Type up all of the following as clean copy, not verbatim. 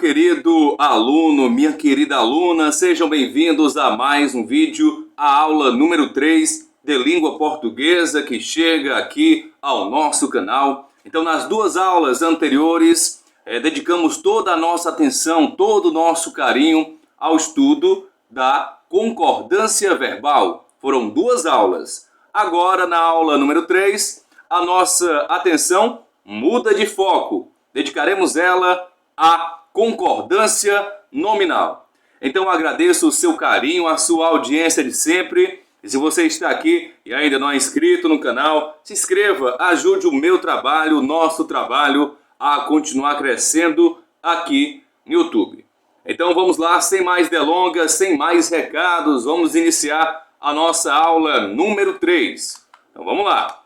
querido aluno, minha querida aluna, sejam bem-vindos a mais um vídeo, a aula número 3 de língua portuguesa que chega aqui ao nosso canal. Então, nas duas aulas anteriores, dedicamos toda a nossa atenção, todo o nosso carinho ao estudo da concordância verbal. Foram duas aulas. Agora, na aula número 3, a nossa atenção muda de foco. Dedicaremos ela à concordância nominal. Então, agradeço o seu carinho, a sua audiência de sempre. E se você está aqui e ainda não é inscrito no canal, se inscreva, ajude o meu trabalho, o nosso trabalho a continuar crescendo aqui no YouTube. Então vamos lá, sem mais delongas, sem mais recados, vamos iniciar a nossa aula número 3. Então vamos lá.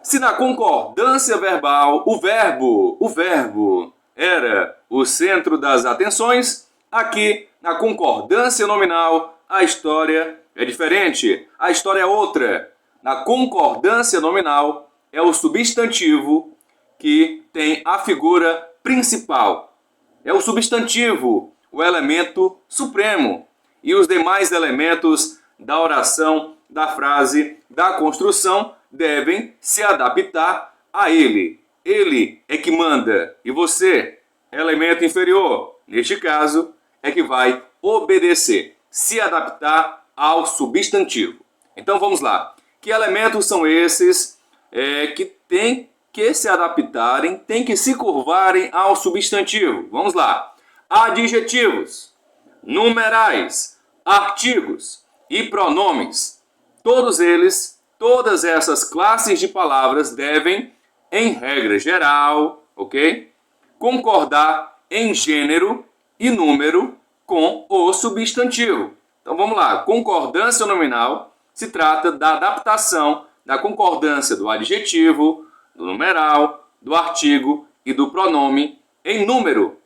Se na concordância verbal o verbo era o centro das atenções, aqui na concordância nominal a história é diferente, a história é outra. Na concordância nominal é o substantivo que tem a figura principal. É o substantivo, o elemento supremo. E os demais elementos da oração, da frase, da construção devem se adaptar a ele. Ele é que manda e você, elemento inferior, neste caso, é que vai obedecer, se adaptar ao substantivo. Então vamos lá. Que elementos são esses que têm que se adaptarem, têm que se curvarem ao substantivo? Vamos lá. Adjetivos, numerais, artigos e pronomes. Todos eles, todas essas classes de palavras devem, em regra geral, ok? Concordar em gênero e número com o substantivo. Então vamos lá. Concordância nominal se trata da adaptação da concordância do adjetivo, do numeral, do artigo e do pronome em número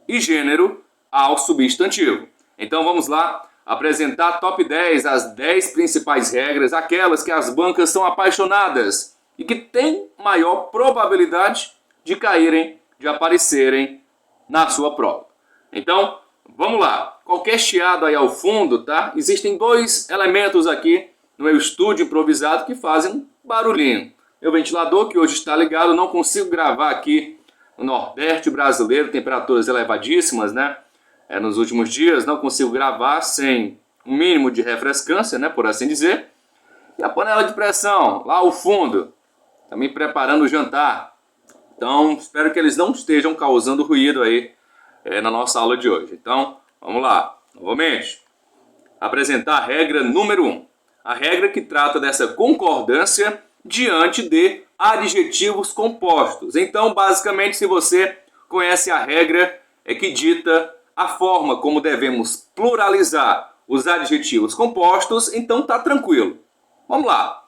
e gênero ao substantivo. Então vamos lá apresentar top 10, as 10 principais regras, aquelas que as bancas são apaixonadas e que têm maior probabilidade de caírem, de aparecerem na sua prova. Então, vamos lá. Qualquer chiado aí ao fundo, tá? Existem dois elementos aqui no meu estúdio improvisado que fazem um barulhinho. Meu ventilador, que hoje está ligado, não consigo gravar aqui no Nordeste brasileiro, temperaturas elevadíssimas, né? Nos últimos dias, não consigo gravar sem um mínimo de refrescância, né? Por assim dizer. E a panela de pressão, lá ao fundo, também preparando o jantar. Então, espero que eles não estejam causando ruído aí na nossa aula de hoje. Então, vamos lá. Novamente, apresentar a regra número 1. A regra que trata dessa concordância diante de adjetivos compostos. Então, basicamente, se você conhece a regra, é que dita a forma como devemos pluralizar os adjetivos compostos, então tá tranquilo. Vamos lá.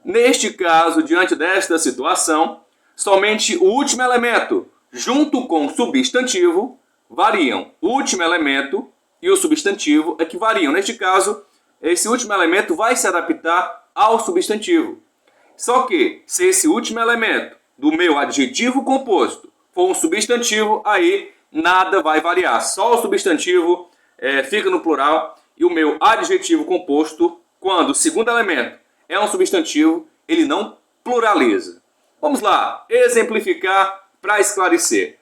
Neste caso, diante desta situação, somente o último elemento, junto com o substantivo, variam. O último elemento e o substantivo é que variam. Neste caso, esse último elemento vai se adaptar ao substantivo. Só que, se esse último elemento do meu adjetivo composto for um substantivo, aí nada vai variar. Só o substantivo fica no plural e o meu adjetivo composto, quando o segundo elemento é um substantivo, ele não pluraliza. Vamos lá, exemplificar para esclarecer.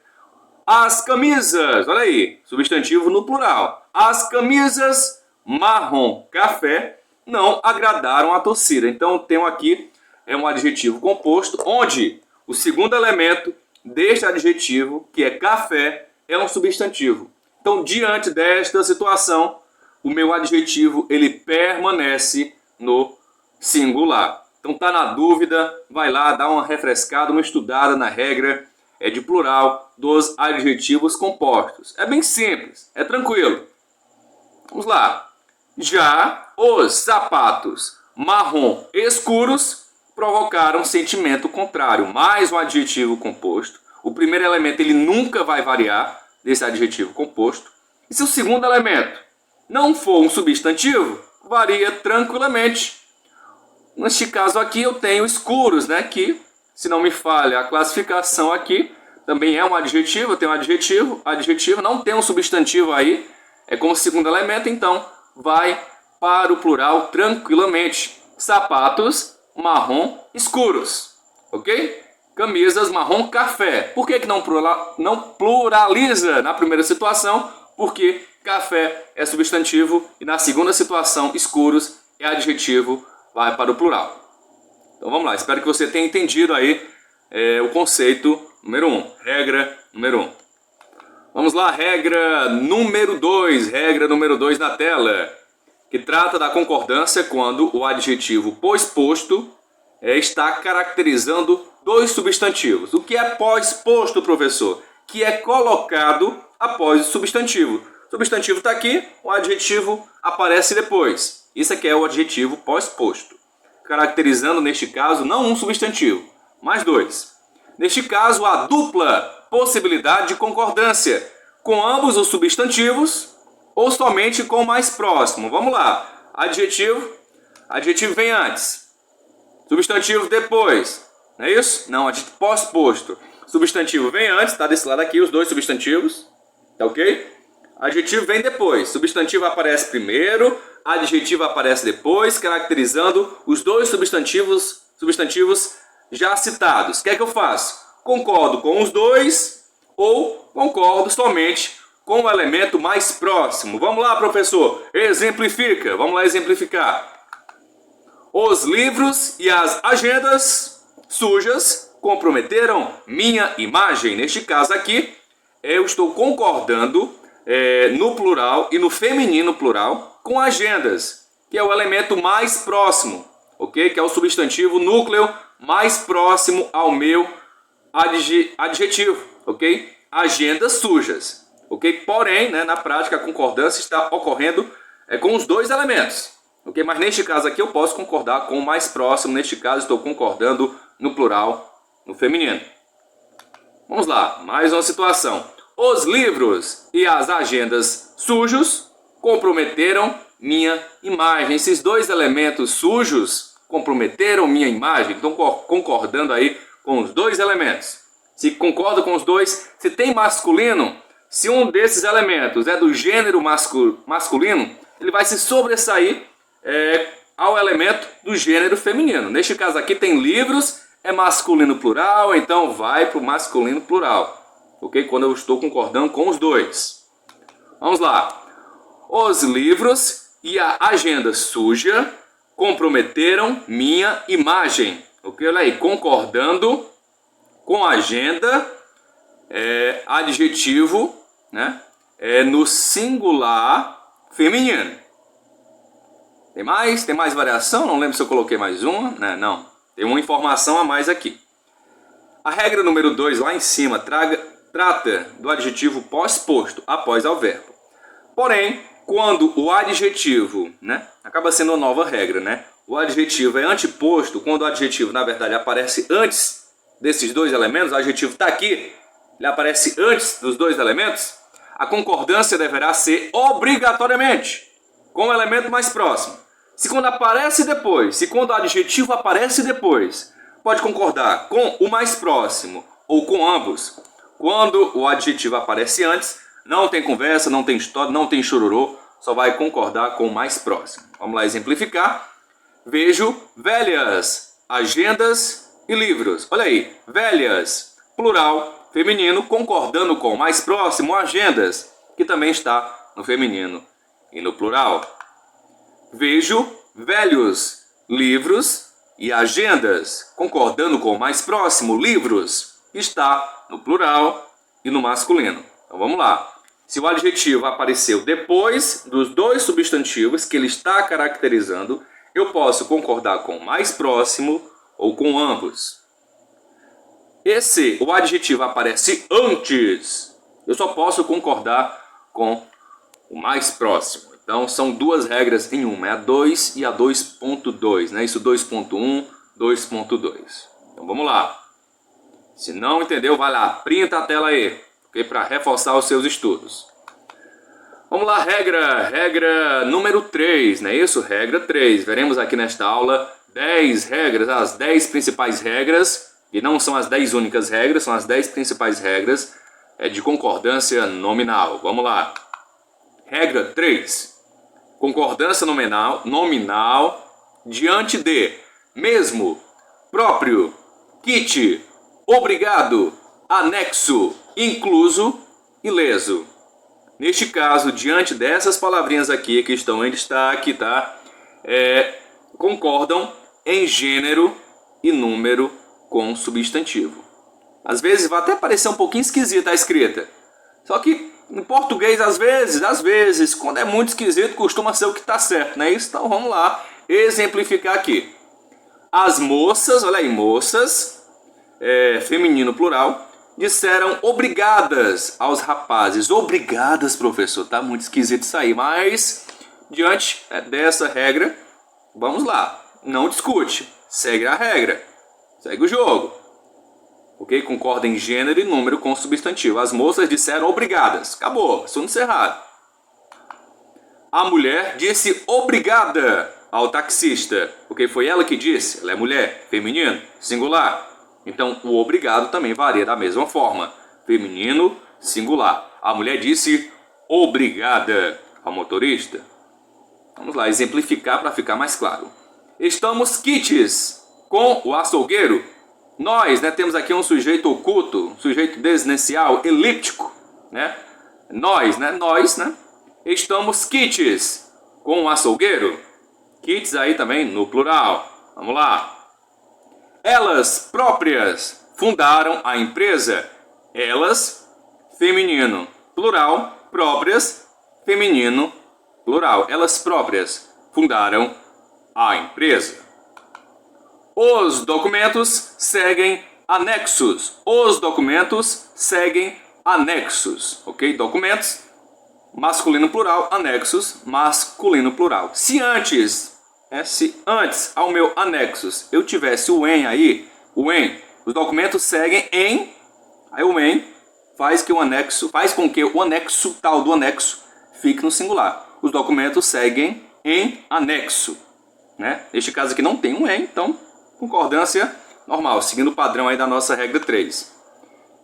As camisas, olha aí, substantivo no plural. As camisas marrom café não agradaram a torcida. Então, tenho aqui um adjetivo composto, onde o segundo elemento deste adjetivo, que é café, é um substantivo. Então, diante desta situação, o meu adjetivo ele permanece no singular. Então, tá na dúvida, vai lá, dá uma refrescada, uma estudada na regra de plural dos adjetivos compostos. É bem simples, é tranquilo. Vamos lá. Já os sapatos marrom escuros provocaram sentimento contrário. Mais um adjetivo composto. O primeiro elemento ele nunca vai variar desse adjetivo composto. E se o segundo elemento não for um substantivo, varia tranquilamente. Neste caso aqui eu tenho escuros, né? Que, se não me falha a classificação aqui, também é um adjetivo, tem um adjetivo, não tem um substantivo aí, é como segundo elemento, então vai para o plural tranquilamente. Sapatos marrom escuros, ok? Camisas marrom café. Por que não pluraliza na primeira situação? Porque café é substantivo e na segunda situação escuros é adjetivo, vai para o plural. Então vamos lá, espero que você tenha entendido aí o conceito número 1, regra número 1. Vamos lá, regra número 2 na tela, que trata da concordância quando o adjetivo pós-posto está caracterizando dois substantivos. O que é pós-posto, professor? Que é colocado após o substantivo. O substantivo está aqui, o adjetivo aparece depois. Isso aqui é o adjetivo pós-posto, caracterizando, neste caso, não um substantivo, mas dois. Neste caso, a dupla possibilidade de concordância com ambos os substantivos ou somente com o mais próximo. Vamos lá. Adjetivo vem antes. Substantivo depois. Não é isso? Não, adjetivo pós-posto. Substantivo vem antes, está desse lado aqui, os dois substantivos. Tá ok? Adjetivo vem depois. Substantivo aparece primeiro, adjetivo aparece depois, caracterizando os dois substantivos já citados. O que é que eu faço? Concordo com os dois ou concordo somente com o elemento mais próximo. Vamos lá, professor. Exemplifica. Vamos lá exemplificar. Os livros e as agendas sujas comprometeram minha imagem. Neste caso aqui, eu estou concordando no plural e no feminino plural com agendas, que é o elemento mais próximo, ok? Que é o substantivo núcleo mais próximo ao meu adjetivo, ok? Agendas sujas, ok? Porém, na prática, a concordância está ocorrendo com os dois elementos. Okay? Mas neste caso aqui eu posso concordar com o mais próximo. Neste caso estou concordando no plural, no feminino. Vamos lá, mais uma situação. Os livros e as agendas sujos comprometeram minha imagem. Esses dois elementos sujos comprometeram minha imagem. Estão concordando aí com os dois elementos. Se concorda com os dois, se tem masculino, se um desses elementos é do gênero masculino, ele vai se sobressair ao elemento do gênero feminino. Neste caso aqui tem livros, é masculino plural, então vai para o masculino plural. Ok? Quando eu estou concordando com os dois. Vamos lá. Os livros e a agenda suja comprometeram minha imagem. Ok? Olha aí, concordando com agenda, adjetivo, no singular feminino. Tem mais? Tem mais variação? Não lembro se eu coloquei mais uma. Não. Tem uma informação a mais aqui. A regra número 2, lá em cima, trata do adjetivo pós-posto, após ao verbo. Porém, quando o adjetivo, acaba sendo uma nova regra, o adjetivo é anteposto, quando o adjetivo, na verdade, aparece antes desses dois elementos, o adjetivo está aqui, ele aparece antes dos dois elementos, a concordância deverá ser obrigatoriamente com o elemento mais próximo. Se quando o adjetivo aparece depois, pode concordar com o mais próximo ou com ambos. Quando o adjetivo aparece antes, não tem conversa, não tem história, não tem chororô, só vai concordar com o mais próximo. Vamos lá exemplificar. Vejo velhas, agendas e livros. Olha aí, velhas, plural, feminino, concordando com o mais próximo, agendas, que também está no feminino e no plural. Vejo velhos, livros e agendas, concordando com o mais próximo, livros, está no plural e no masculino. Então vamos lá. Se o adjetivo apareceu depois dos dois substantivos que ele está caracterizando, eu posso concordar com o mais próximo ou com ambos. E se o adjetivo aparece antes, eu só posso concordar com o mais próximo. Então são duas regras em uma, é a 2 e a 2.2, Isso 2.1, 2.2. Então vamos lá. Se não entendeu, vai lá, printa a tela aí, okay? Para reforçar os seus estudos. Vamos lá, regra número 3, Regra 3. Veremos aqui nesta aula 10 regras, as 10 principais regras E não são as 10 únicas regras, são as 10 principais regras de concordância nominal. Vamos lá. Regra 3. Concordância nominal diante de mesmo, próprio, kit, obrigado, anexo, incluso e leso. Neste caso, diante dessas palavrinhas aqui que estão em destaque, tá? Concordam em gênero e número com substantivo. Às vezes vai até parecer um pouquinho esquisita a escrita. Só que em português, às vezes, quando é muito esquisito, costuma ser o que está certo, não é isso? Então vamos lá exemplificar aqui. As moças, olha aí, moças, feminino plural, disseram obrigadas aos rapazes. Obrigadas, professor, tá muito esquisito isso aí, mas diante dessa regra, vamos lá, não discute, segue a regra, segue o jogo. Ok? Concorda em gênero e número com substantivo. As moças disseram obrigadas. Acabou, assunto encerrado. A mulher disse obrigada ao taxista. Porque foi ela que disse. Ela é mulher, feminino, singular. Então o obrigado também varia da mesma forma. Feminino, singular. A mulher disse obrigada ao motorista. Vamos lá, exemplificar para ficar mais claro. Estamos quites com o açougueiro. Nós, temos aqui um sujeito oculto, um sujeito desinicial, elíptico, Nós, estamos quites com o açougueiro. Quites aí também no plural. Vamos lá. Elas próprias fundaram a empresa. Elas, feminino, plural, próprias, feminino, plural. Elas próprias fundaram a empresa. Os documentos seguem anexos. Os documentos seguem anexos. Ok? Documentos, masculino plural, anexos, masculino plural. Se antes ao meu anexos eu tivesse o em aí, os documentos seguem em, aí o em faz com que o anexo, tal do anexo, fique no singular. Os documentos seguem em anexo. Neste caso aqui não tem um em, então concordância normal, seguindo o padrão aí da nossa regra 3.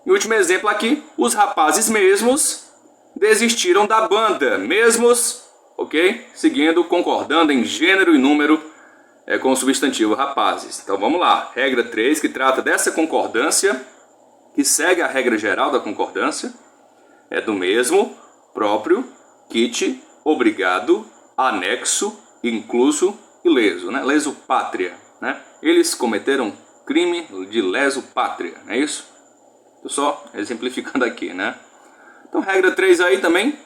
E último exemplo aqui, os rapazes mesmos desistiram da banda. Mesmos, ok? Seguindo, concordando em gênero e número com o substantivo rapazes. Então vamos lá, regra 3, que trata dessa concordância, que segue a regra geral da concordância, é do mesmo, próprio, kit, obrigado, anexo, incluso e leso, leso pátria, Eles cometeram crime de leso pátria, não é isso? Estou só exemplificando aqui, Então, regra 3 aí também,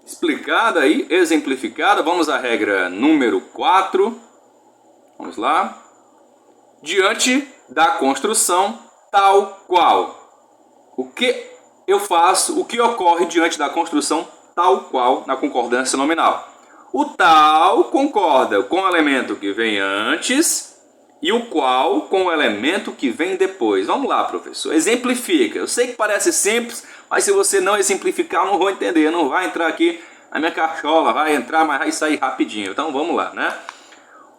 explicada aí, exemplificada. Vamos à regra número 4. Vamos lá. Diante da construção tal qual. O que eu faço, o que ocorre diante da construção tal qual na concordância nominal? O tal concorda com o elemento que vem antes e o qual com o elemento que vem depois. Vamos lá, professor. Exemplifica. Eu sei que parece simples, mas se você não exemplificar, eu não vou entender. Não vai entrar aqui na minha cachola. Vai entrar, mas vai sair rapidinho. Então, vamos lá,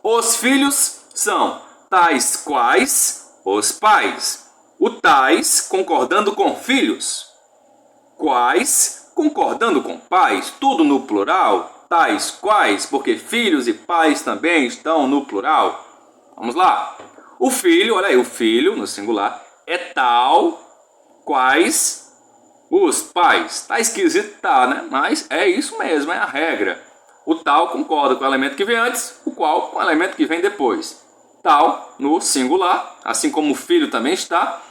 Os filhos são tais quais os pais. O tais concordando com filhos. Quais concordando com pais. Tudo no plural. Tais quais, porque filhos e pais também estão no plural. Vamos lá. O filho, olha aí, o filho, no singular, é tal quais os pais. Tá esquisito, tá, Mas é isso mesmo, é a regra. O tal concorda com o elemento que vem antes, o qual com o elemento que vem depois. Tal no singular, assim como o filho também está,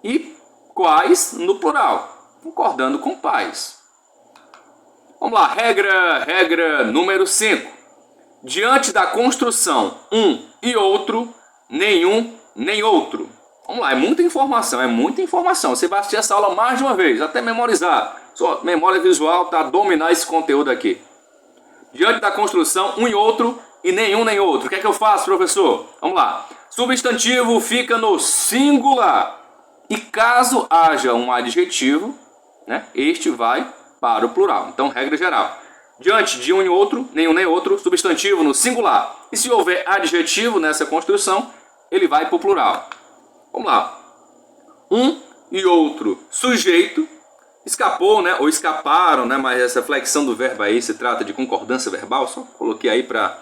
e quais no plural, concordando com pais. Vamos lá, regra número 5. Diante da construção um e outro, nenhum nem outro. Vamos lá, é muita informação. Você vai assistir essa aula mais de uma vez, até memorizar. Sua memória visual para dominar esse conteúdo aqui. Diante da construção um e outro e nenhum nem outro. O que é que eu faço, professor? Vamos lá. Substantivo fica no singular. E caso haja um adjetivo, este vai para o plural. Então, regra geral. Diante de um e outro, nenhum nem outro, substantivo no singular. E se houver adjetivo nessa construção, ele vai para o plural. Vamos lá. Um e outro sujeito escapou, né? Ou escaparam, né? Mas essa flexão do verbo aí se trata de concordância verbal. Só coloquei aí para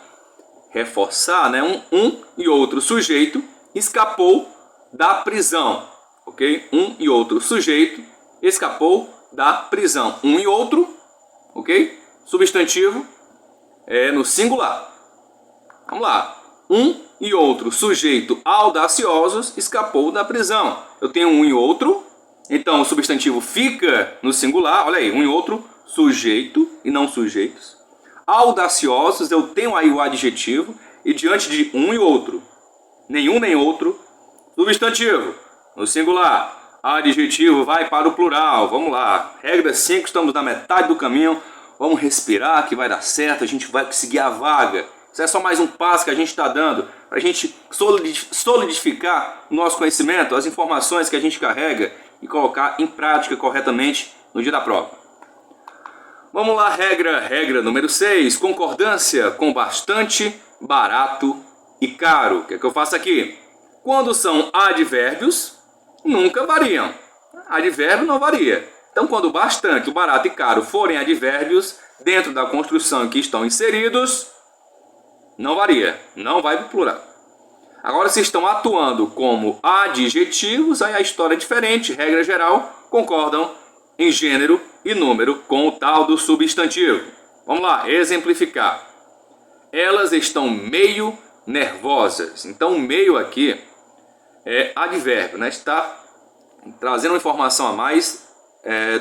reforçar, né? Um e outro sujeito escapou da prisão, ok? Um e outro sujeito escapou da prisão. Um e outro, ok? Substantivo no singular. Vamos lá. Um e outro sujeito audaciosos escapou da prisão. Eu tenho um e outro, então o substantivo fica no singular. Olha aí, um e outro sujeito e não sujeitos. Audaciosos, eu tenho aí o adjetivo, e diante de um e outro, nenhum nem outro, substantivo no singular. Adjetivo vai para o plural. Vamos lá. Regra 5, estamos na metade do caminho. Vamos respirar que vai dar certo, a gente vai conseguir a vaga. Isso é só mais um passo que a gente está dando para a gente solidificar o nosso conhecimento, as informações que a gente carrega e colocar em prática corretamente no dia da prova. Vamos lá, regra número 6, concordância com bastante, barato e caro. O que é que eu faço aqui? Quando são advérbios, nunca variam. Advérbio não varia. Então, quando bastante, o barato e caro forem advérbios, dentro da construção em que estão inseridos, não varia, não vai para o plural. Agora, se estão atuando como adjetivos, aí a história é diferente. Regra geral, concordam em gênero e número com o tal do substantivo. Vamos lá, exemplificar. Elas estão meio nervosas. Então, meio aqui é advérbio, né? Está trazendo uma informação a mais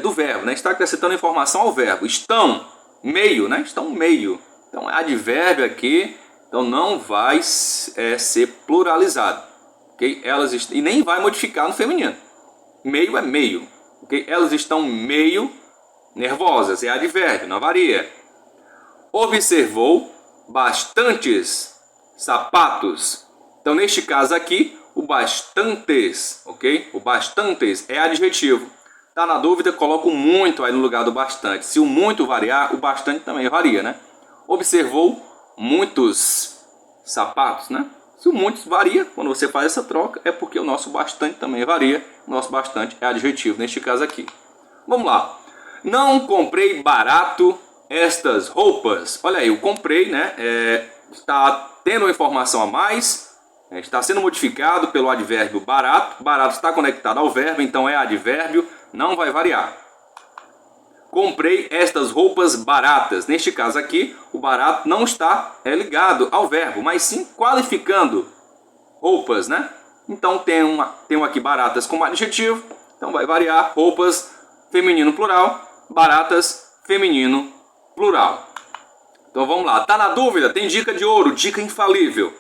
do verbo, né? Está acrescentando informação ao verbo. Estão meio, né? Estão meio. Então, é advérbio aqui. Então, não vai ser pluralizado. Okay? E nem vai modificar no feminino. Meio é meio. Okay? Elas estão meio nervosas. É advérbio, não varia. Observou bastantes sapatos. Então, neste caso aqui, o bastantes, ok? O bastantes é adjetivo. Tá na dúvida, coloca o muito aí no lugar do bastante. Se o muito variar, o bastante também varia, né? Observou muitos sapatos, né? Se o muitos varia, quando você faz essa troca, é porque o nosso bastante também varia. O nosso bastante é adjetivo, neste caso aqui. Vamos lá. Não comprei barato estas roupas. Olha aí, o comprei, né? Está tendo uma informação a mais. Está sendo modificado pelo advérbio barato. Barato está conectado ao verbo, então é advérbio. Não vai variar. Comprei estas roupas baratas. Neste caso aqui, o barato não está ligado ao verbo, mas sim qualificando roupas, né? Então tem aqui baratas como adjetivo. Então vai variar roupas feminino plural, baratas feminino plural. Então vamos lá. Tá na dúvida? Tem dica de ouro, dica infalível.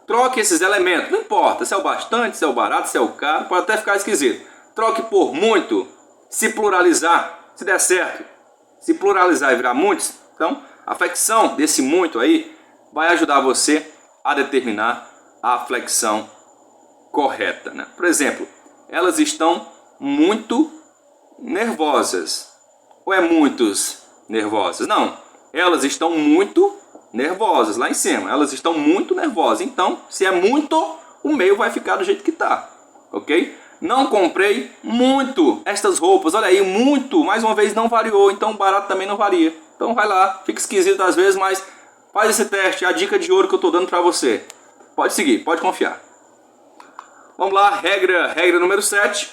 Troque esses elementos. Não importa se é o bastante, se é o barato, se é o caro, pode até ficar esquisito. Troque por muito, se pluralizar. Se der certo, se pluralizar e virar muitos, então a flexão desse muito aí vai ajudar você a determinar a flexão correta, né? Por exemplo, elas estão muito nervosas. Ou é muitos nervosas? Não, elas estão muito nervosas, lá em cima. Elas estão muito nervosas. Então, se é muito, o meio vai ficar do jeito que está, ok? Não comprei muito estas roupas. Olha aí, muito, mais uma vez, não variou. Então, barato também não varia. Então, vai lá. Fica esquisito às vezes, mas faz esse teste. É a dica de ouro que eu estou dando para você. Pode seguir, pode confiar. Vamos lá, regra número 7.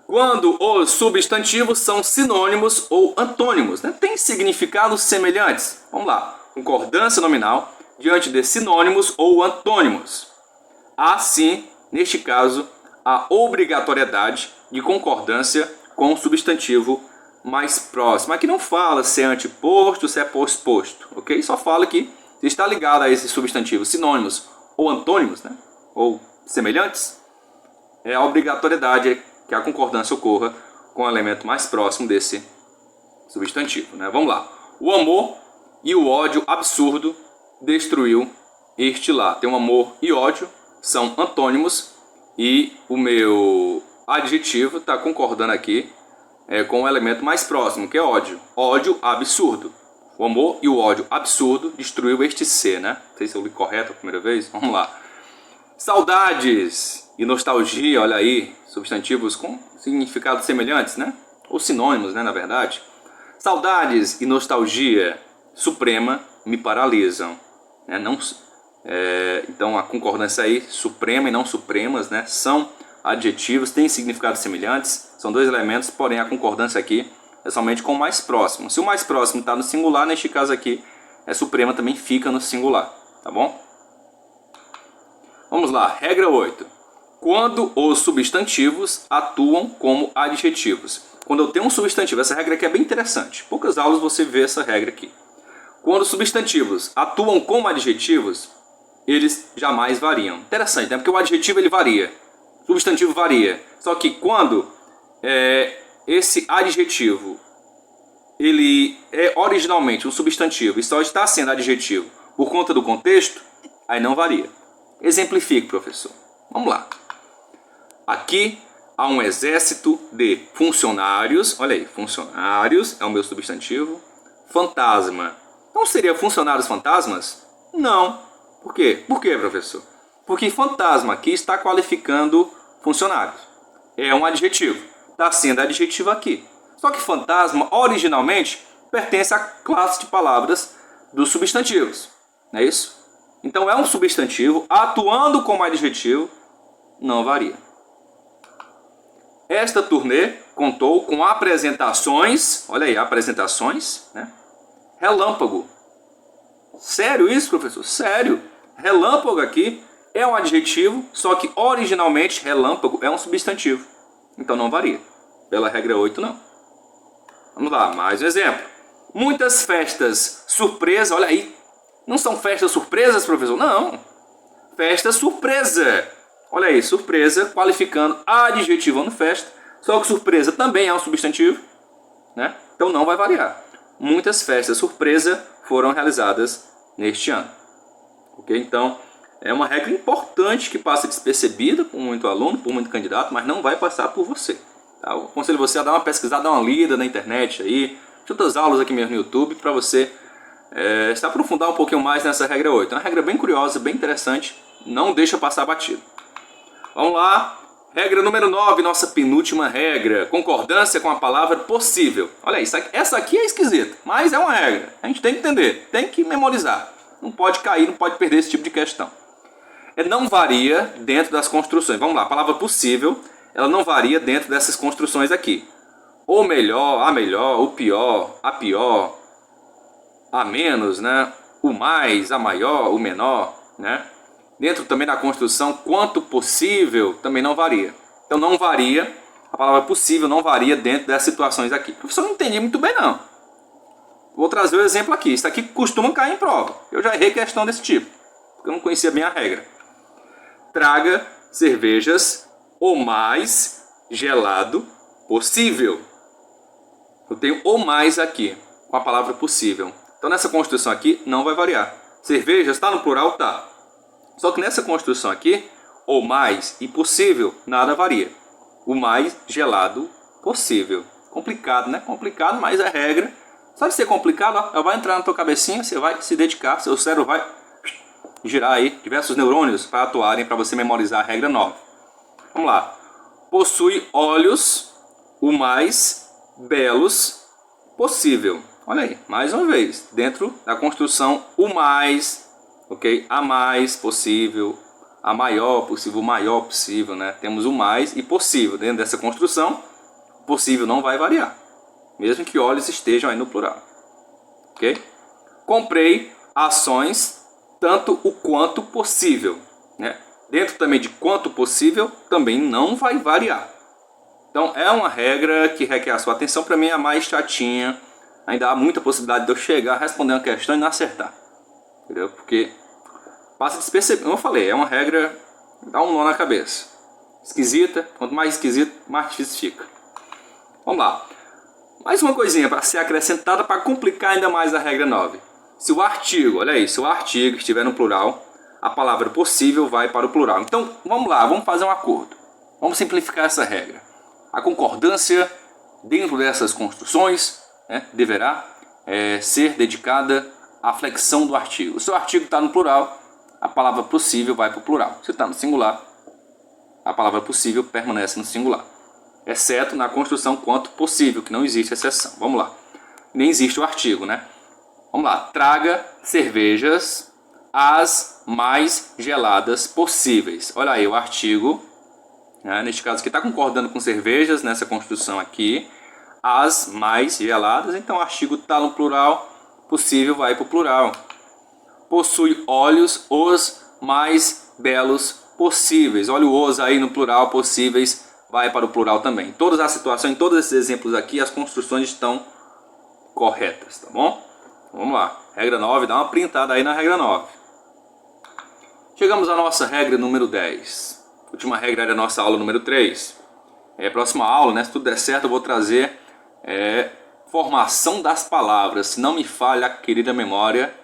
Quando os substantivos são sinônimos ou antônimos, né? Tem significados semelhantes. Vamos lá. Concordância nominal diante de sinônimos ou antônimos. Assim, neste caso, a obrigatoriedade de concordância com o substantivo mais próximo. Aqui não fala se é anteposto, se é posposto, ok? Só fala que se está ligado a esses substantivos sinônimos ou antônimos, né? Ou semelhantes, é a obrigatoriedade que a concordância ocorra com o elemento mais próximo desse substantivo, né? Vamos lá. O amor e o ódio absurdo destruiu este lá. Tem um amor e ódio, são antônimos. E o meu adjetivo está concordando aqui com o elemento mais próximo, que é ódio. Ódio absurdo. O amor e o ódio absurdo destruiu este ser, né? Não sei se eu li correto a primeira vez. Vamos lá. Saudades e nostalgia, olha aí, substantivos com significados semelhantes, né? Ou sinônimos, né, na verdade. Saudades e nostalgia suprema me paralisam, né? Então a concordância aí, suprema e não supremas, né? São adjetivos, têm significados semelhantes, são dois elementos, porém a concordância aqui é somente com o mais próximo. Se o mais próximo está no singular, neste caso aqui, suprema também fica no singular, tá bom? Vamos lá, regra 8. Quando os substantivos atuam como adjetivos. Quando eu tenho um substantivo, essa regra aqui é bem interessante. Poucas aulas você vê essa regra aqui. Quando os substantivos atuam como adjetivos, eles jamais variam. Interessante, né? Porque o adjetivo ele varia, o substantivo varia. Só que quando esse adjetivo ele é originalmente um substantivo e só está sendo adjetivo por conta do contexto, aí não varia. Exemplifique, professor. Vamos lá. Aqui há um exército de funcionários. Olha aí, funcionários é o meu substantivo. Fantasma. Não seria funcionários fantasmas? Não. Por quê? Por quê, professor? Porque fantasma aqui está qualificando funcionários. É um adjetivo. Está sendo adjetivo aqui. Só que fantasma, originalmente, pertence à classe de palavras dos substantivos. Não é isso? Então é um substantivo, atuando como adjetivo, não varia. Esta turnê contou com apresentações, olha aí, apresentações, né? Relâmpago. Sério isso, professor? Sério. Relâmpago aqui é um adjetivo, só que originalmente relâmpago é um substantivo. Então não varia. Pela regra 8, não. Vamos lá, mais um exemplo. Muitas festas surpresa, olha aí. Não são festas surpresas, professor? Não. Festa surpresa. Olha aí, surpresa, qualificando, adjetivando festa. Só que surpresa também é um substantivo, né? Então não vai variar. Muitas festas surpresa foram realizadas neste ano. Ok? Então, é uma regra importante que passa despercebida por muito aluno, por muito candidato, mas não vai passar por você. Tá? Eu aconselho você a dar uma pesquisada, dar uma lida na internet aí, de outras aulas aqui mesmo no YouTube, para você se aprofundar um pouquinho mais nessa regra 8. É uma regra bem curiosa, bem interessante, não deixa passar batido. Vamos lá, regra número 9, nossa penúltima regra, concordância com a palavra possível. Olha isso, essa aqui é esquisita, mas é uma regra, a gente tem que entender, tem que memorizar, não pode cair, não pode perder esse tipo de questão. Não varia dentro das construções, vamos lá, a palavra possível, ela não varia dentro dessas construções aqui. O melhor, o pior, a pior, a menos, né? O mais, a maior, o menor, né? Dentro também da construção, quanto possível, também não varia. Então não varia, a palavra possível não varia dentro das situações aqui. Professor, não entendi muito bem não. Vou trazer o exemplo aqui. Isso aqui costuma cair em prova. Eu já errei questão desse tipo, porque eu não conhecia bem a regra. Traga cervejas o mais gelado possível. Eu tenho o mais aqui, com a palavra possível. Então nessa construção aqui não vai variar. Cervejas está no plural? Tá. Só que nessa construção aqui, o mais e possível, nada varia. O mais gelado possível. Complicado, né? Complicado, mas é regra. Só de ser complicado, ó, ela vai entrar na tua cabecinha, você vai se dedicar, seu cérebro vai girar aí, diversos neurônios para atuarem para você memorizar a regra 9. Vamos lá. Possui olhos o mais belos possível. Olha aí, mais uma vez, dentro da construção, o mais, ok? A mais possível, a maior possível, o maior possível, né? Temos o mais e possível. Dentro dessa construção, possível não vai variar, mesmo que olhos estejam aí no plural, ok? Comprei ações tanto o quanto possível, né? Dentro também de quanto possível, também não vai variar. Então é uma regra que requer a sua atenção. Para mim é a mais chatinha. Ainda há muita possibilidade de eu chegar, responder uma questão e não acertar, entendeu? Porque passa despercebido. Como eu falei, é uma regra, dá um nó na cabeça. Esquisita, quanto mais esquisito, mais difícil fica. Vamos lá. Mais uma coisinha para ser acrescentada para complicar ainda mais a regra 9. Se o artigo, olha aí, se o artigo estiver no plural, a palavra possível vai para o plural. Então, vamos lá, vamos fazer um acordo. Vamos simplificar essa regra. A concordância dentro dessas construções, né, deverá ser dedicada à flexão do artigo. Se o artigo está no plural, a palavra possível vai para o plural. Se está no singular, a palavra possível permanece no singular. Exceto na construção quanto possível, que não existe exceção. Vamos lá. Nem existe o artigo, né? Vamos lá. Traga cervejas as mais geladas possíveis. Olha aí o artigo. Né? Neste caso aqui está concordando com cervejas, nessa construção aqui. As mais geladas. Então o artigo está no plural. Possível vai para o plural. Possui olhos os mais belos possíveis. Olha o os aí no plural, possíveis vai para o plural também. Todas as situações, em todos esses exemplos aqui, as construções estão corretas, tá bom? Vamos lá. Regra 9, dá uma printada aí na regra 9. Chegamos à nossa regra número 10. Última regra da nossa aula número 3. Próxima aula, né, se tudo der certo, eu vou trazer formação das palavras. Se não me falha a querida memória,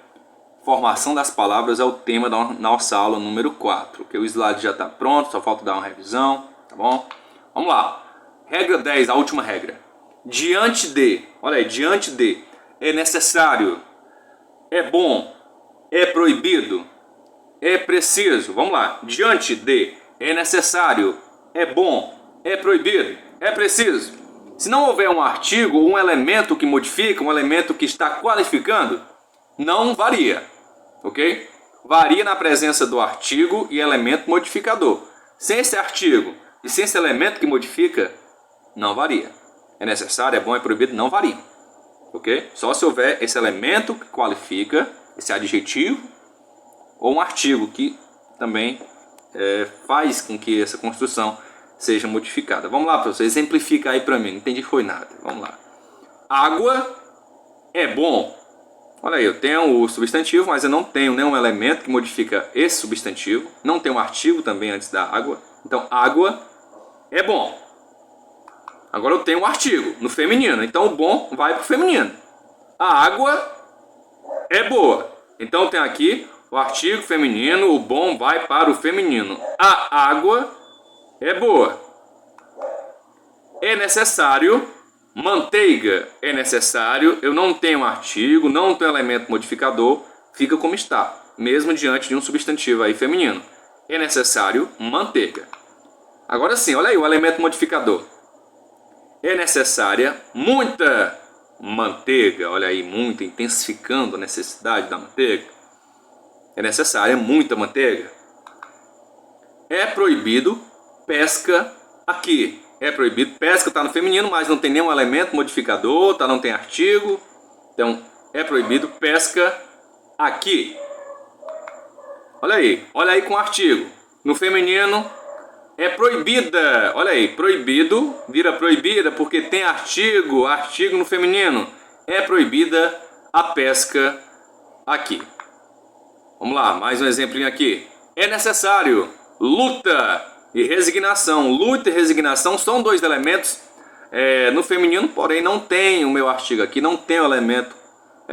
formação das palavras é o tema da nossa aula número 4. Que o slide já está pronto, só falta dar uma revisão, tá bom? Vamos lá. Regra 10, a última regra. Diante de, olha aí, diante de, é necessário, é bom, é proibido, é preciso. Vamos lá. Diante de, é necessário, é bom, é proibido, é preciso. Se não houver um artigo ou um elemento que modifica, um elemento que está qualificando, não varia, ok? Varia na presença do artigo e elemento modificador. Sem esse artigo e sem esse elemento que modifica, não varia. É necessário, é bom, é proibido, não varia, ok? Só se houver esse elemento que qualifica, esse adjetivo, ou um artigo que também faz com que essa construção seja modificada. Vamos lá, professor, exemplifica aí para mim, não entendi foi nada. Vamos lá. Água é bom. Olha aí, eu tenho o substantivo, mas eu não tenho nenhum elemento que modifica esse substantivo. Não tenho um artigo também antes da água. Então, água é bom. Agora eu tenho um artigo no feminino. Então, o bom vai para o feminino. A água é boa. Então, eu tenho aqui o artigo feminino. O bom vai para o feminino. A água é boa. É necessário. Manteiga é necessário. Eu não tenho artigo, não tenho elemento modificador. Fica como está, mesmo diante de um substantivo aí feminino. É necessário manteiga. Agora sim, olha aí o elemento modificador. É necessária muita manteiga. Olha aí, muita, intensificando a necessidade da manteiga. É necessária muita manteiga. É proibido pesca aqui. É proibido pesca, está no feminino, mas não tem nenhum elemento modificador, tá? Não tem artigo. Então, é proibido pesca aqui. Olha aí com artigo. No feminino, é proibida. Olha aí, proibido vira proibida porque tem artigo no feminino. É proibida a pesca aqui. Vamos lá, mais um exemplinho aqui. É necessário luta e resignação. Luta e resignação são dois elementos no feminino, porém não tem o meu artigo aqui, não tem o elemento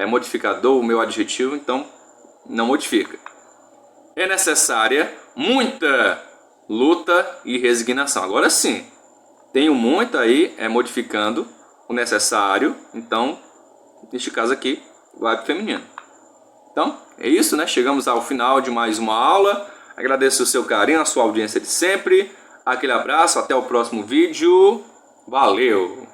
modificador, o meu adjetivo, então não modifica. É necessária muita luta e resignação. Agora sim, tenho muita aí modificando o necessário, então neste caso aqui vai para o feminino. Então é isso, né? Chegamos ao final de mais uma aula. Agradeço o seu carinho, a sua audiência de sempre. Aquele abraço, até o próximo vídeo. Valeu!